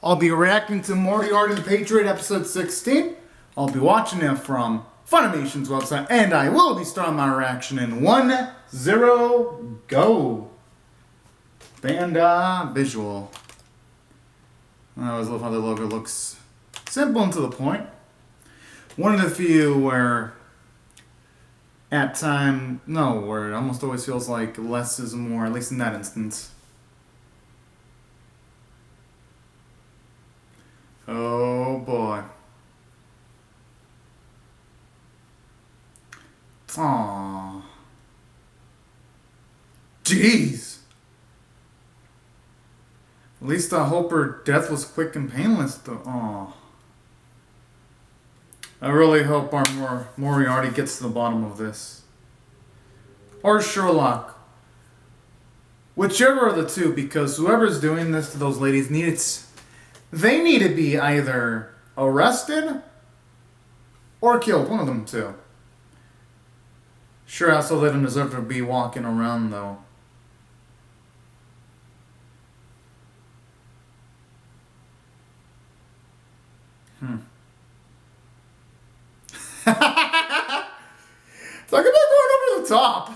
I'll be reacting to Moriarty the Patriot episode 16. I'll be watching it from Funimation's website, and I will be starting my reaction in 1, 0, go. Band visual. I always love how the logo looks simple and to the point. One of the few where where it almost always feels like less is more, at least in that instance. Oh boy. Aww. Jeez. At least I hope her death was quick and painless though. Aww. I really hope our Moriarty gets to the bottom of this. Or Sherlock. Whichever of the two, because whoever's doing this to those ladies they need to be either arrested or killed. One of them two. Sure, I still didn't deserve to be walking around though. Talk about going over the top.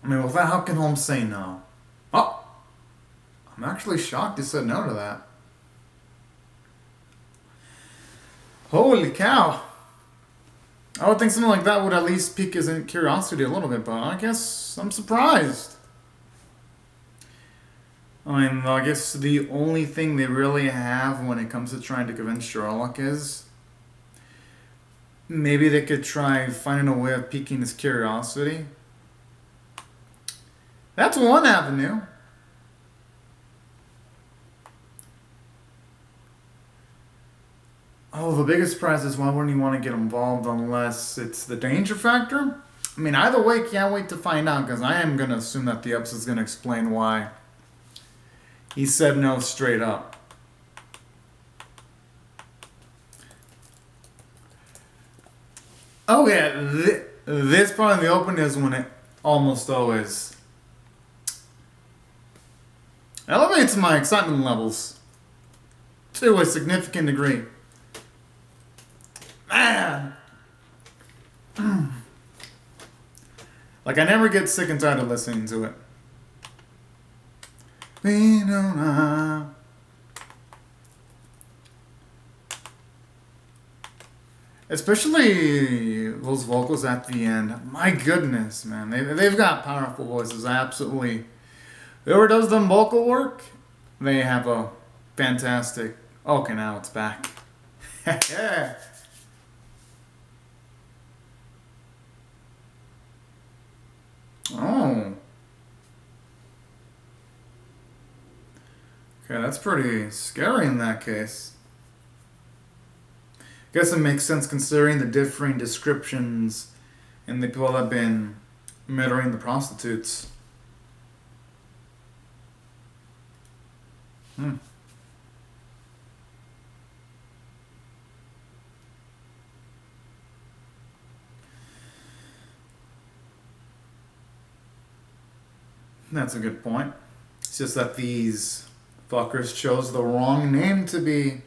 I mean, with that, how can Holmes say no? Oh! I'm actually shocked he said no to that. Holy cow. I would think something like that would at least pique his curiosity a little bit, but I guess I'm surprised. I mean, I guess the only thing they really have when it comes to trying to convince Sherlock is maybe they could try finding a way of piquing his curiosity. That's one avenue. Oh, the biggest surprise is why wouldn't you want to get involved unless it's the danger factor? I mean, either way, can't wait to find out, because I am going to assume that the episode's going to explain why he said no straight up. Oh yeah, this part of the open is when it almost always elevates my excitement levels to a significant degree. Man! Like, I never get sick and tired of listening to it. Especially those vocals at the end. My goodness, man. They've got powerful voices. Whoever does them vocal work, they have a fantastic... Okay, now it's back. Yeah. Oh. Okay, that's pretty scary in that case. Guess it makes sense considering the differing descriptions and the people that have been murdering the prostitutes. That's a good point. It's just that these fuckers chose the wrong name to be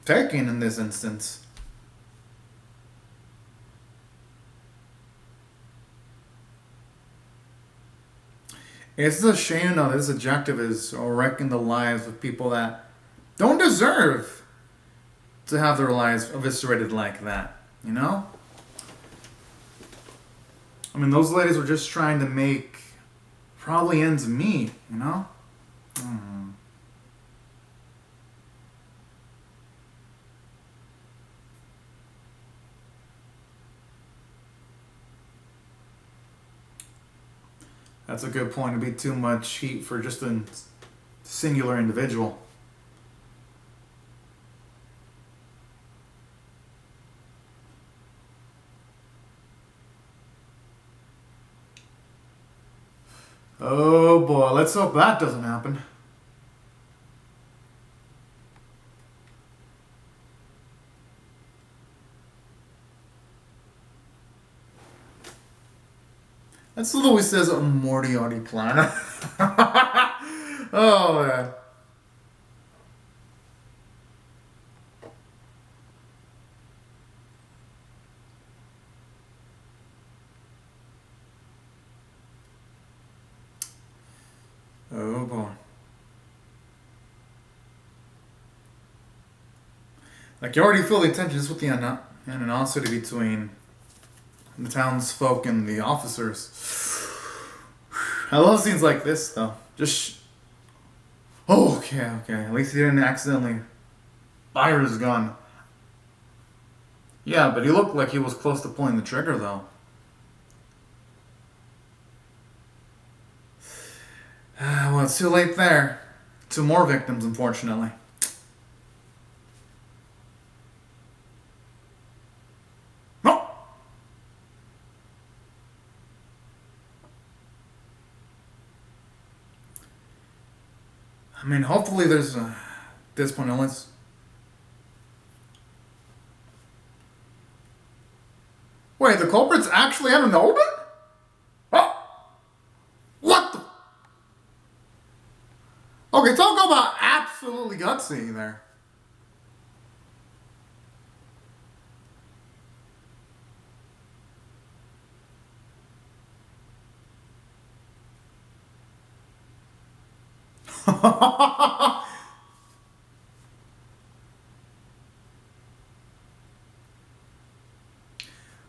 taken in this instance. It's a shame that this objective is wrecking the lives of people that don't deserve to have their lives eviscerated like that, you know? I mean, those ladies were just trying to make probably ends meet, you know? That's a good point. It'd be too much heat for just a singular individual. Oh boy, let's hope that doesn't happen. That's what always says a Moriarty plan. Oh, man. Oh, boy. Like, you already feel the tensions with the animosity between the townsfolk and the officers. I love scenes like this, though. Just. Oh, okay. At least he didn't accidentally fire his gun. Yeah, but he looked like he was close to pulling the trigger, though. Well, it's too late there. 2 more victims, unfortunately. No! I mean, hopefully there's this point, unless. Wait, the culprit's actually out in the open? Oh! What the? Okay, talk about absolutely gutsy there.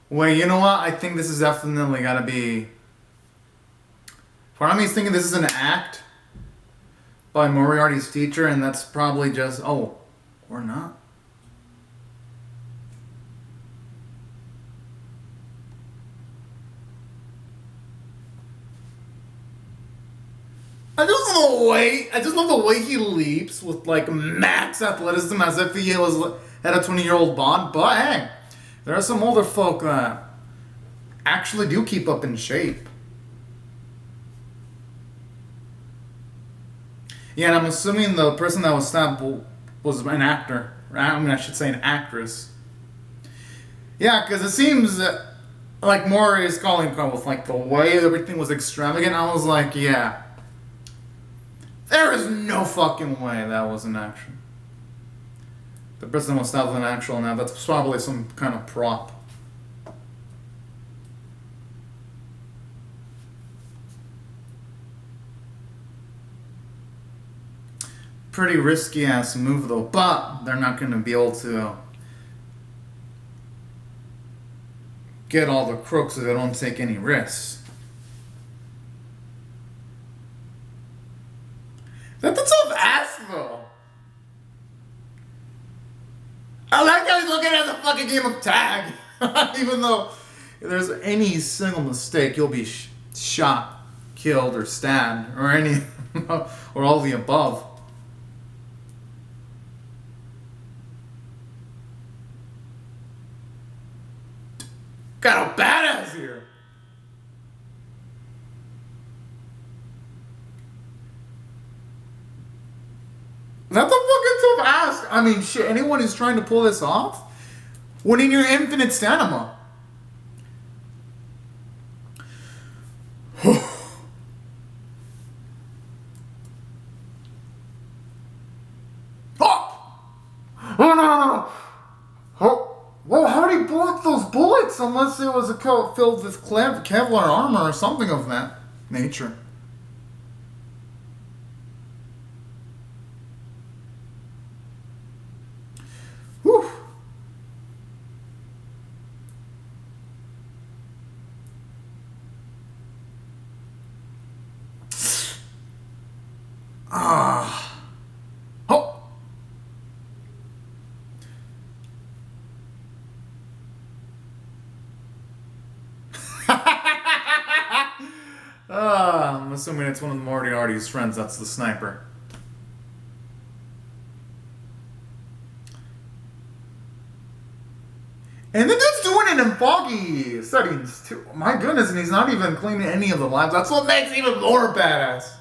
Wait, you know what? I think this is definitely gotta be. Part of me is thinking this is an act by Moriarty's teacher, and that's probably just. Oh, or not. I just love the way he leaps with like max athleticism as if he had a 20-year-old bond. But hey, there are some older folk that actually do keep up in shape. Yeah, and I'm assuming the person that was stabbed was an actor. I mean, I should say an actress. Yeah, because it seems like Maury is calling with like the way everything was extravagant. I was like, yeah. There is no fucking way that was an action. The person was stabbed with an actual now. That's probably some kind of prop. Pretty risky ass move though, but they're not going to be able to get all the crooks if they don't take any risks. That's a tough ass though. I like how he's looking at the fucking game of tag. Even though if there's any single mistake, you'll be shot, killed, or stabbed, or any, or all the above. Got a badass here. That's a fucking tough ask. I mean, shit, anyone who's trying to pull this off, winning your infinite stamina. Oh! Oh, no. Oh, well, how did he block those bullets unless it was filled with Kevlar armor or something of that nature? Whew. Ah. Oh. I'm assuming it's one of the Moriarty's friends. That's the sniper. And the dude's doing it in foggy settings too. My goodness, and he's not even cleaning any of the lives. That's what makes it even more badass.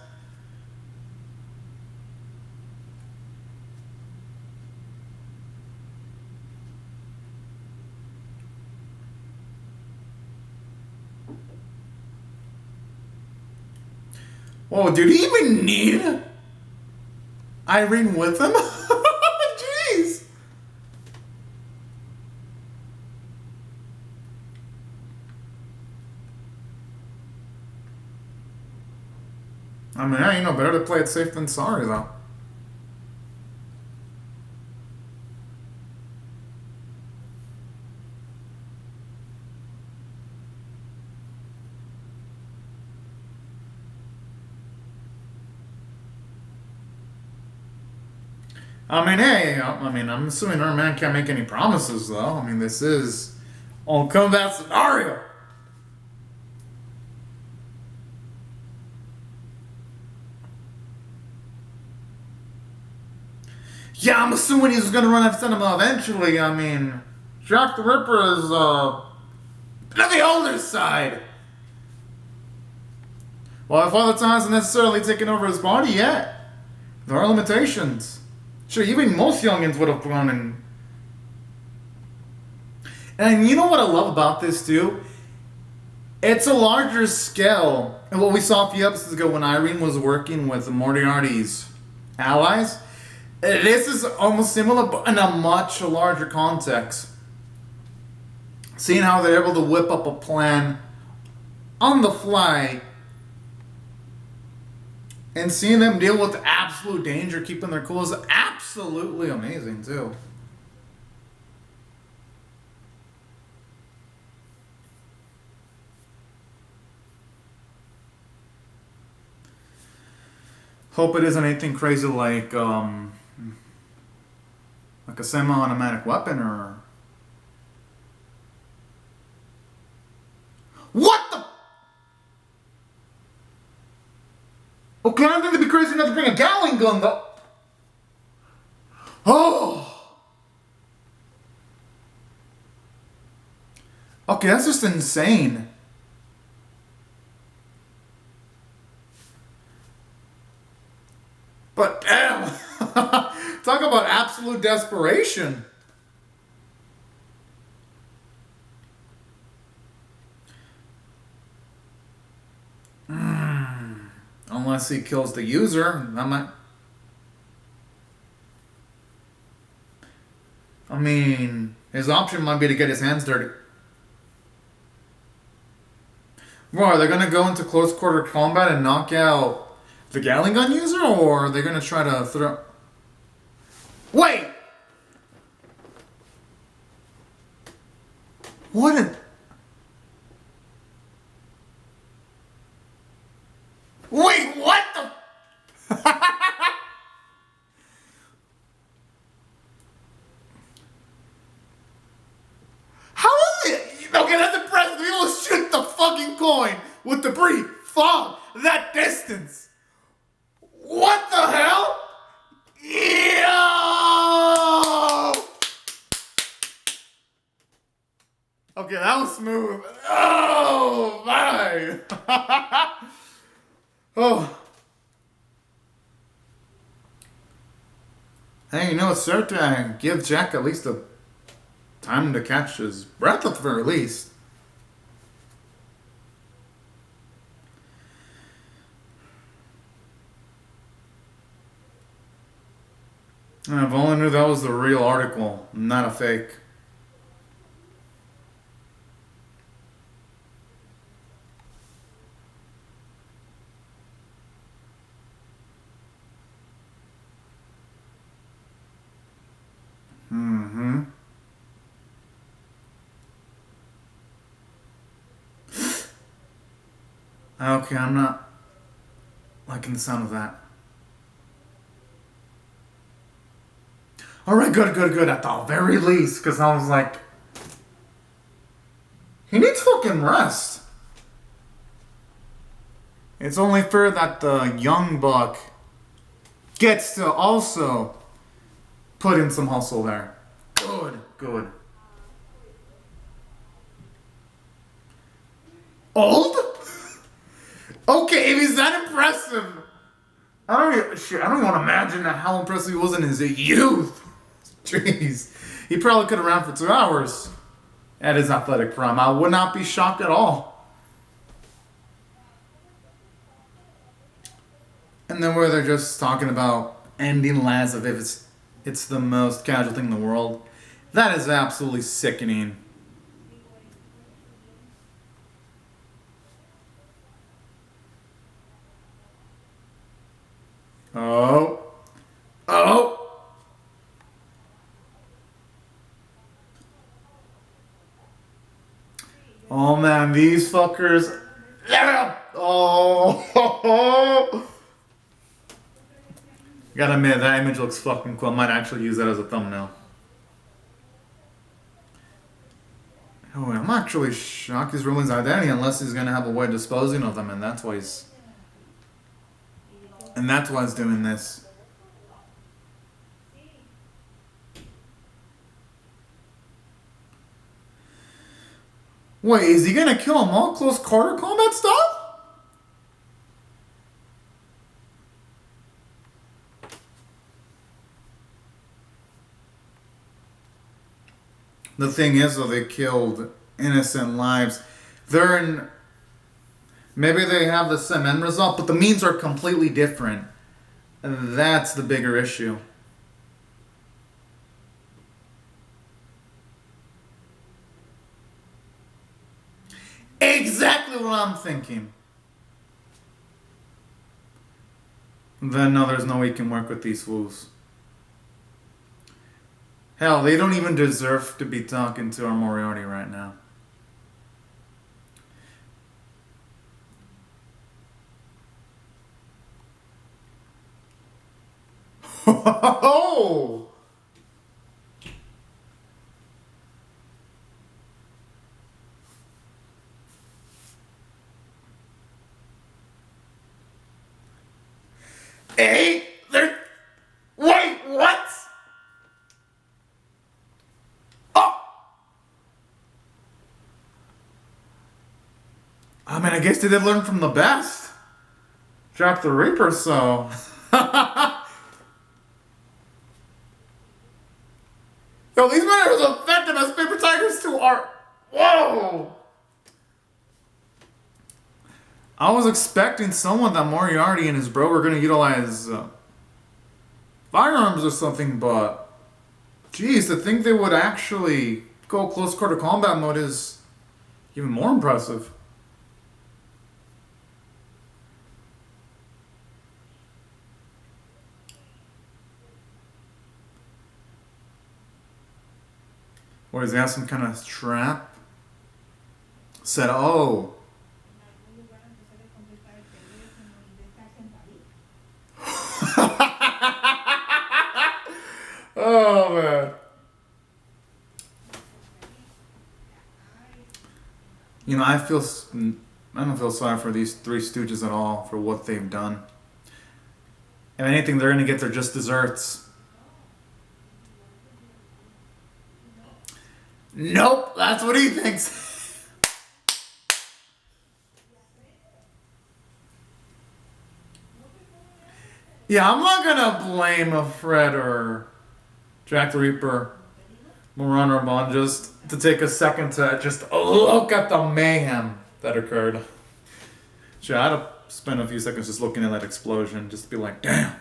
Whoa, did he even need Irene with him? Jeez. I mean, yeah, you know, better to play it safe than sorry, though. I mean, hey, I'm assuming our man can't make any promises, though. I mean, this is all combat scenario. Yeah, I'm assuming he's gonna run after him eventually. I mean, Jack the Ripper is, on the older side. Well, Father Time hasn't necessarily taken over his body yet. There are limitations. Sure, even most youngins would have grown in. And you know what I love about this, too? It's a larger scale. And what we saw a few episodes ago when Irene was working with Moriarty's allies. This is almost similar, but in a much larger context. Seeing how they're able to whip up a plan on the fly. And seeing them deal with absolute danger, keeping their cool, is absolutely amazing, too. Hope it isn't anything crazy like a semi-automatic weapon or... What the... Okay, I don't think it'd be crazy enough to bring a Gatling gun, though. Oh! Okay, that's just insane. But damn! Talk about absolute desperation. Unless he kills the user, that might... I mean, his option might be to get his hands dirty. Well, are they going to go into close quarter combat and knock out the Gatling gun user, or are they going to try to throw... Wait! What a... Wait, what the... How is it? Okay, that's impressive. People shoot the fucking coin with debris, fog, that distance. What the hell? Yo! Okay, that was smooth. Oh, my. Oh. Hey, you know, it's certain to give Jack at least a time to catch his breath at the very least. And if only knew that was the real article, not a fake. Okay, I'm not liking the sound of that. Alright, good. At the very least, because I was like... He needs fucking rest. It's only fair that the young buck gets to also put in some hustle there. Good. Old? Okay, if he's that impressive, I don't even want to imagine how impressive he was in his youth. Jeez, he probably could have ran for 2 hours at his athletic prime. I would not be shocked at all. And then where they're just talking about ending lives as if it's the most casual thing in the world. That is absolutely sickening. Oh. Oh. Oh man, these fuckers. Oh. Gotta admit, that image looks fucking cool. I might actually use that as a thumbnail. Oh, I'm actually shocked he's ruling his identity unless he's gonna have a way of disposing of them, and that's why he's doing this. Wait, is he gonna kill them all close quarter combat style? The thing is, though, they killed innocent lives. They're in. Maybe they have the same end result, but the means are completely different. And that's the bigger issue. Exactly what I'm thinking. Then no, there's no way you can work with these fools. Hell, they don't even deserve to be talking to our Moriarty right now. Oh! Hey, they're. Wait, what? Oh! I mean, I guess they did learn from the best. Jack the Reaper, so. Yo, these men are as effective as paper tigers too are. Whoa! I was expecting someone that Moriarty and his bro were going to utilize firearms or something, but geez, to think they would actually go close quarter combat mode is even more impressive. Or does he have some kind of trap? Said, oh. Oh, man. You know, I don't feel sorry for these three stooges at all for what they've done. If anything, they're going to get their just desserts. Nope, that's what he thinks. Yeah, I'm not gonna blame Fred or Jack the Reaper, Moran or Bond just to take a second to just look at the mayhem that occurred. Sure, I'd have spent a few seconds just looking at that explosion, just to be like, damn.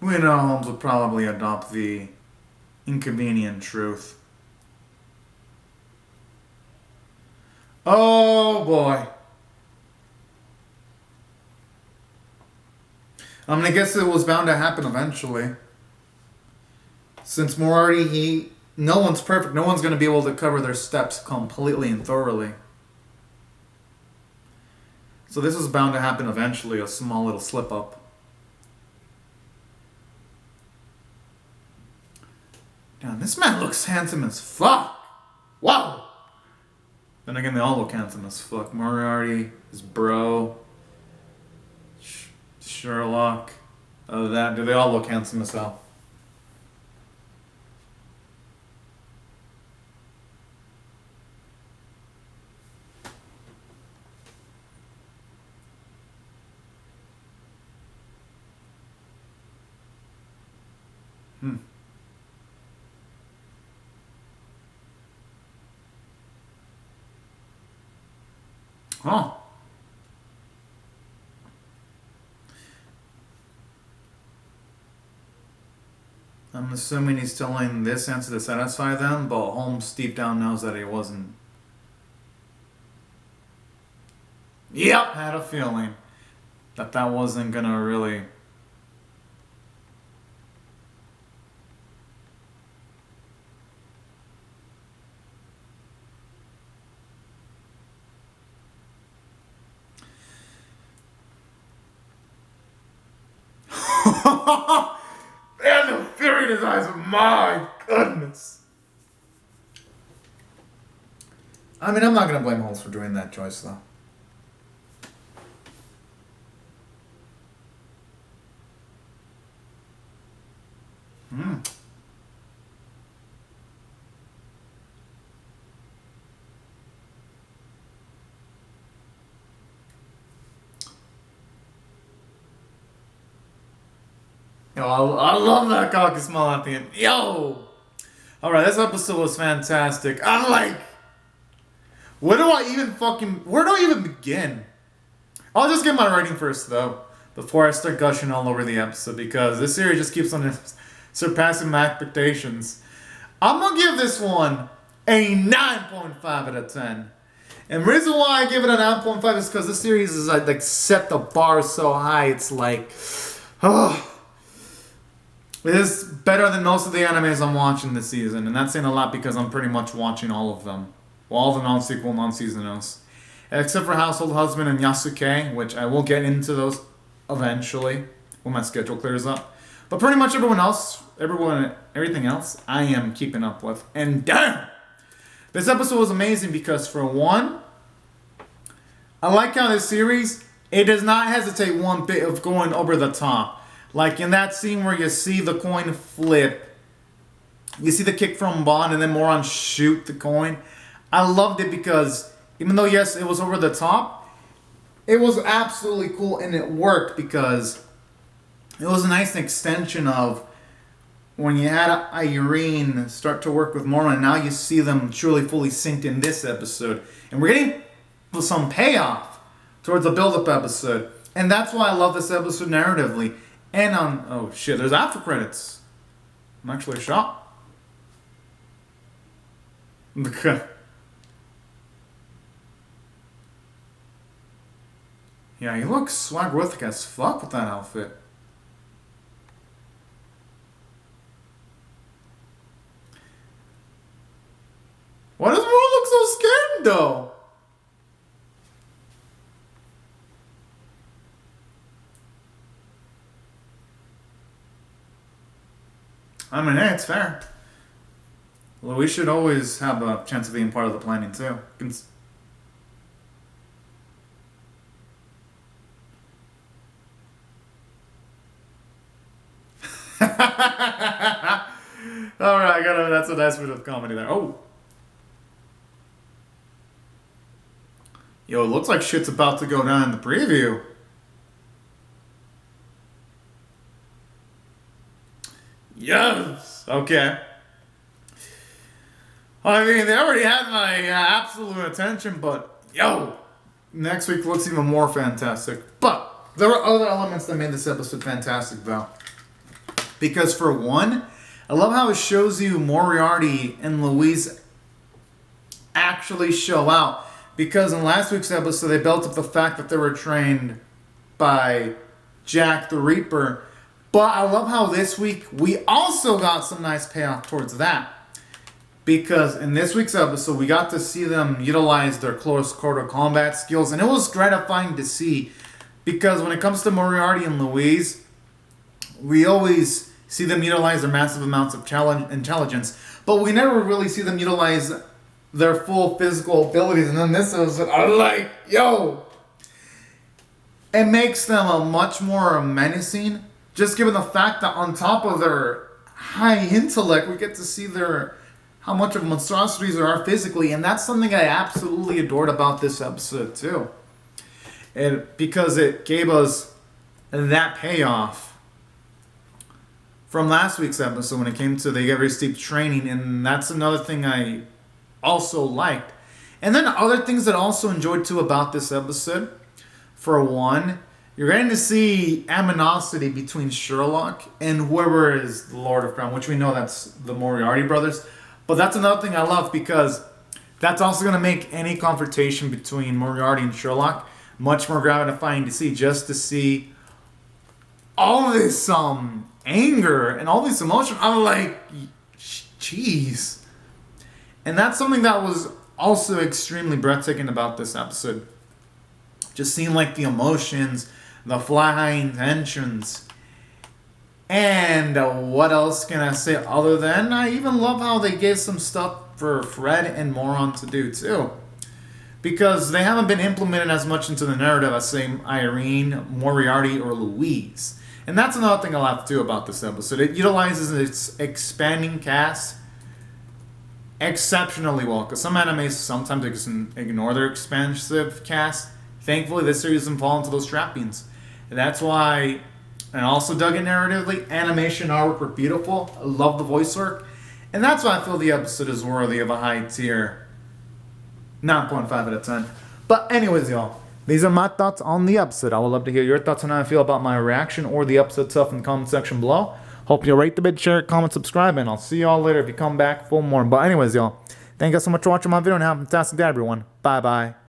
We know Holmes would probably adopt the inconvenient truth. Oh boy. I'm gonna guess it was bound to happen eventually. Since Moriarty, no one's perfect. No one's gonna be able to cover their steps completely and thoroughly. So this was bound to happen eventually, a small little slip up. Damn, this man looks handsome as fuck. Wow. Then again, they all look handsome as fuck. Moriarty, his bro, Sherlock. Other than that, do they all look handsome as hell? Hmm. Huh. I'm assuming he's telling this answer to satisfy them, but Holmes deep down knows that he wasn't. Yep, had a feeling that that wasn't gonna really. And the fury in his eyes, my goodness. I mean, I'm not gonna blame Holmes for doing that choice, though. Hmm. Yo, I love that cocky smile at the end. Yo! Alright, this episode was fantastic. I'm like, where do I even begin? I'll just get my rating first, though, before I start gushing all over the episode, because this series just keeps on surpassing my expectations. I'm gonna give this one a 9.5 out of 10. And the reason why I give it a 9.5 is because this series is like set the bar so high, it's like, oh. It is better than most of the animes I'm watching this season, and that's saying a lot because I'm pretty much watching all of them. Well, all the non-sequel, non-seasonals. Except for Household Husband and Yasuke, which I will get into those eventually when my schedule clears up. But pretty much everything else, I am keeping up with. And damn! This episode was amazing because, for one, I like how this series, it does not hesitate one bit of going over the top. Like in that scene where you see the coin flip, you see the kick from Bond and then Moron shoot the coin. I loved it because even though, yes, it was over the top, it was absolutely cool and it worked because it was a nice extension of when you had Irene start to work with Moron, and now you see them truly fully synced in this episode. And we're getting some payoff towards the build-up episode. And that's why I love this episode narratively. And oh shit, there's after credits. I'm actually shocked. Yeah, he looks swagerific as fuck with that outfit. Why does Moro look so scared though? I mean, hey, it's fair. Well, we should always have a chance of being part of the planning, too. Alright, that's a nice bit of comedy there. Oh! Yo, it looks like shit's about to go down in the preview. Yes! Okay. I mean, they already had my absolute attention, but yo! Next week looks even more fantastic. But there were other elements that made this episode fantastic, though. Because for one, I love how it shows you Moriarty and Louise actually show out. Because in last week's episode, they built up the fact that they were trained by Jack the Reaper. But I love how this week we also got some nice payoff towards that. Because in this week's episode, we got to see them utilize their close quarter combat skills. And it was gratifying to see. Because when it comes to Moriarty and Louise, we always see them utilize their massive amounts of intelligence. But we never really see them utilize their full physical abilities. And then this is, I'm like, yo! It makes them a much more menacing. Just given the fact that on top of their high intellect, we get to see how much of monstrosities there are physically. And that's something I absolutely adored about this episode too. Because it gave us that payoff from last week's episode when it came to the Get Very Steep training, and that's another thing I also liked. And then other things that I also enjoyed too about this episode, for one, you're getting to see animosity between Sherlock and whoever is the Lord of Crime, which we know that's the Moriarty brothers. But that's another thing I love, because that's also going to make any confrontation between Moriarty and Sherlock much more gratifying to see, just to see all this anger and all this emotion. I'm like, jeez. And that's something that was also extremely breathtaking about this episode. Just seeing like the emotions, the flying tensions. And what else can I say other than I even love how they gave some stuff for Fred and Moron to do too. Because they haven't been implemented as much into the narrative as, say, Irene, Moriarty, or Louise. And that's another thing I love too about this episode. It utilizes its expanding cast exceptionally well. Because some animes sometimes ignore their expansive cast. Thankfully, this series doesn't fall into those trappings. And that's why, and I also dug it narratively, animation, artwork were beautiful. I love the voice work. And that's why I feel the episode is worthy of a high tier 9.5 out of 10. But anyways, y'all, these are my thoughts on the episode. I would love to hear your thoughts on how I feel about my reaction or the episode itself in the comment section below. Hope you'll rate the vid, share it, comment, subscribe, and I'll see y'all later if you come back for more. But anyways, y'all, thank you so much for watching my video, and have a fantastic day, everyone. Bye-bye.